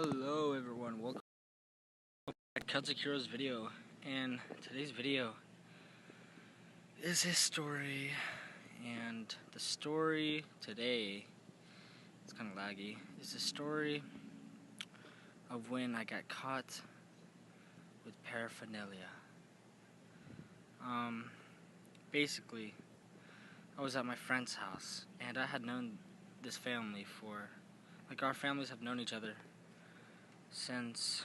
Hello everyone, welcome to Celtic Heroes video, and today's video is his story, and the story today, it's kind of laggy, is the story of when I got caught with paraphernalia. Basically, I was at my friend's house, and I had known this family for, our families have known each other since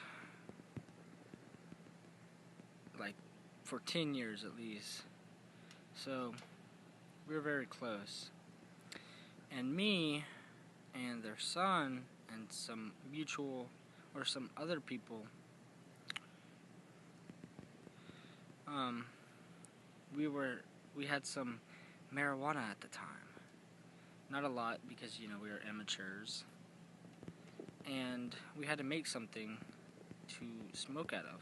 14 years at least, so we were very close, and me and their son and some other people, we had some marijuana at the time. Not a lot, because we were amateurs, and we had to make something to smoke out of.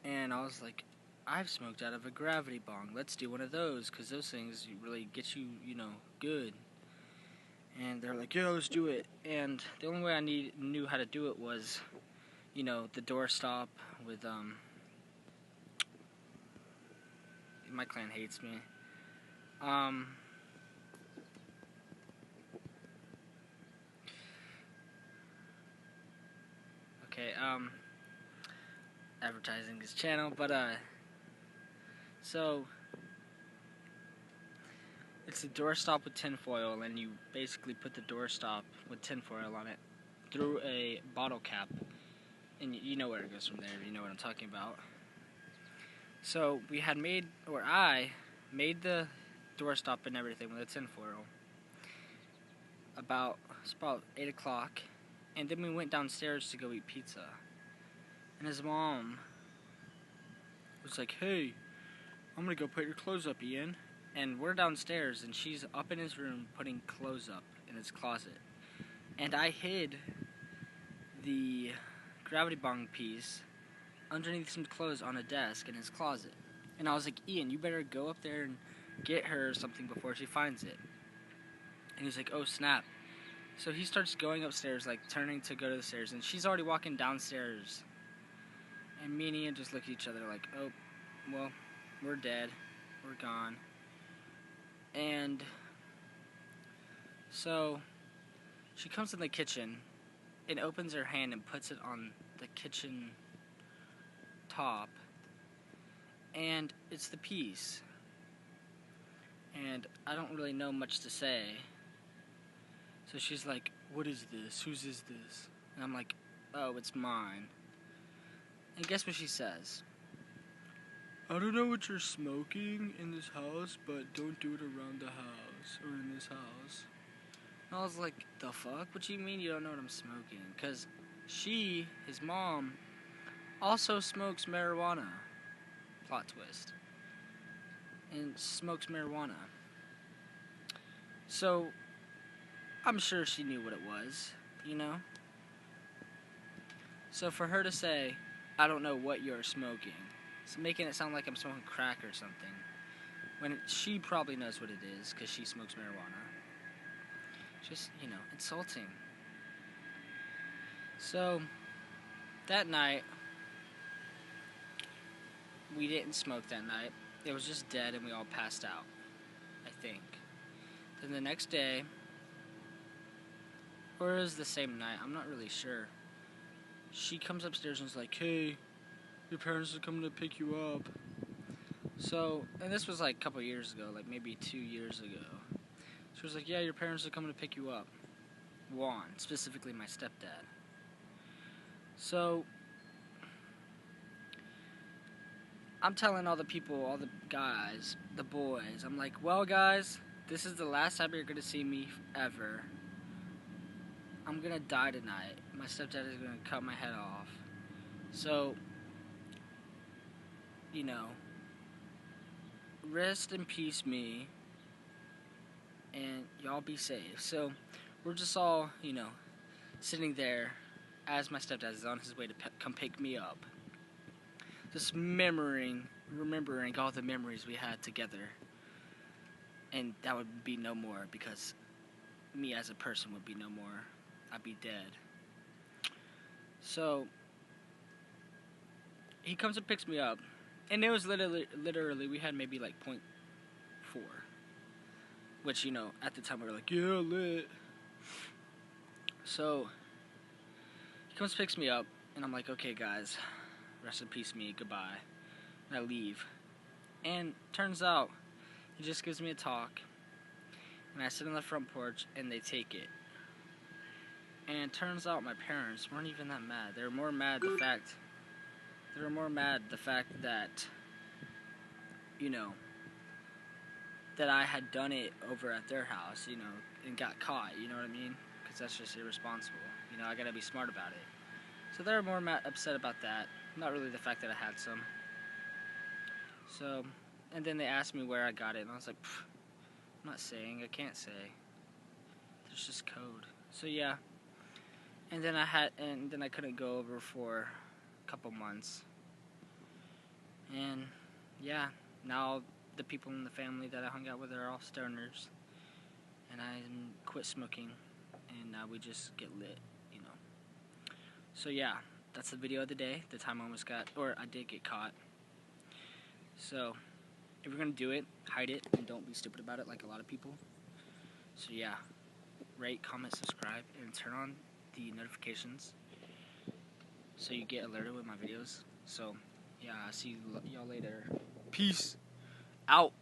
And I was like, I've smoked out of a gravity bong. Let's do one of those, because those things really get you, good. And they're like, yeah, let's do it. And the only way I knew how to do it was, the doorstop with, my clan hates me. Okay, advertising this channel, but, so, it's a doorstop with tinfoil, and you basically put the doorstop with tinfoil on it through a bottle cap, and you know where it goes from there, you know what I'm talking about. So, I made the doorstop and everything with the tinfoil about 8 o'clock, and then we went downstairs to go eat pizza. And his mom was like, hey, I'm gonna go put your clothes up, Ian. And we're downstairs, and she's up in his room putting clothes up in his closet. And I hid the gravity bong piece underneath some clothes on a desk in his closet. And I was like, Ian, you better go up there and get her something before she finds it. And he's like, oh snap. So he starts going upstairs, turning to go to the stairs, and she's already walking downstairs. And me and Ian just look at each other like, oh, well, we're dead. We're gone. And so she comes in the kitchen and opens her hand and puts it on the kitchen top. And it's the piece. And I don't really know much to say. So she's like, what is this? Whose is this? And I'm like, oh, it's mine. And guess what she says? I don't know what you're smoking in this house, but don't do it around the house, or in this house. And I was like, the fuck? What do you mean you don't know what I'm smoking? Because his mom, also smokes marijuana. Plot twist. And smokes marijuana. So, I'm sure she knew what it was, So for her to say, I don't know what you're smoking, it's making it sound like I'm smoking crack or something, when she probably knows what it is, because she smokes marijuana. Just, insulting. So, that night, we didn't smoke that night. It was just dead, and we all passed out, I think. Then the next day, or it was the same night, I'm not really sure, she comes upstairs and is like, hey, your parents are coming to pick you up. So, and this was a couple years ago, maybe 2 years ago. She was like, yeah, your parents are coming to pick you up. Juan, specifically my stepdad. So, I'm telling all the people, all the guys, the boys, I'm like, well guys, this is the last time you're going to see me ever. I'm going to die tonight. My stepdad is going to cut my head off. So, rest in peace me, and y'all be safe. So, we're just all, sitting there as my stepdad is on his way to come pick me up. Just remembering all the memories we had together. And that would be no more, because me as a person would be no more. I'd be dead. So he comes and picks me up, and it was literally we had maybe like 0.4, which, you know, at the time we were like, yeah, lit. So he comes, picks me up, and I'm like, okay, guys, rest in peace, me, goodbye. And I leave, and turns out he just gives me a talk, and I sit on the front porch, and they take it. And it turns out my parents weren't even that mad. They were more mad the fact that, you know, that I had done it over at their house, you know, and got caught, you know what I mean? Because that's just irresponsible. You know, I gotta be smart about it. So they were more upset about that, not really the fact that I had some. So, and then they asked me where I got it, and I was like, I'm not saying, I can't say. There's just code. So yeah. And then I couldn't go over for a couple months. And yeah, now the people in the family that I hung out with are all stoners, and I quit smoking, and now we just get lit, you know. So yeah, that's the video of the day. The time I did get caught. So if you're gonna do it, hide it, and don't be stupid about it like a lot of people. So yeah, rate, comment, subscribe, and turn on the notifications so you get alerted with my videos. So yeah, I'll see y'all later. Peace out.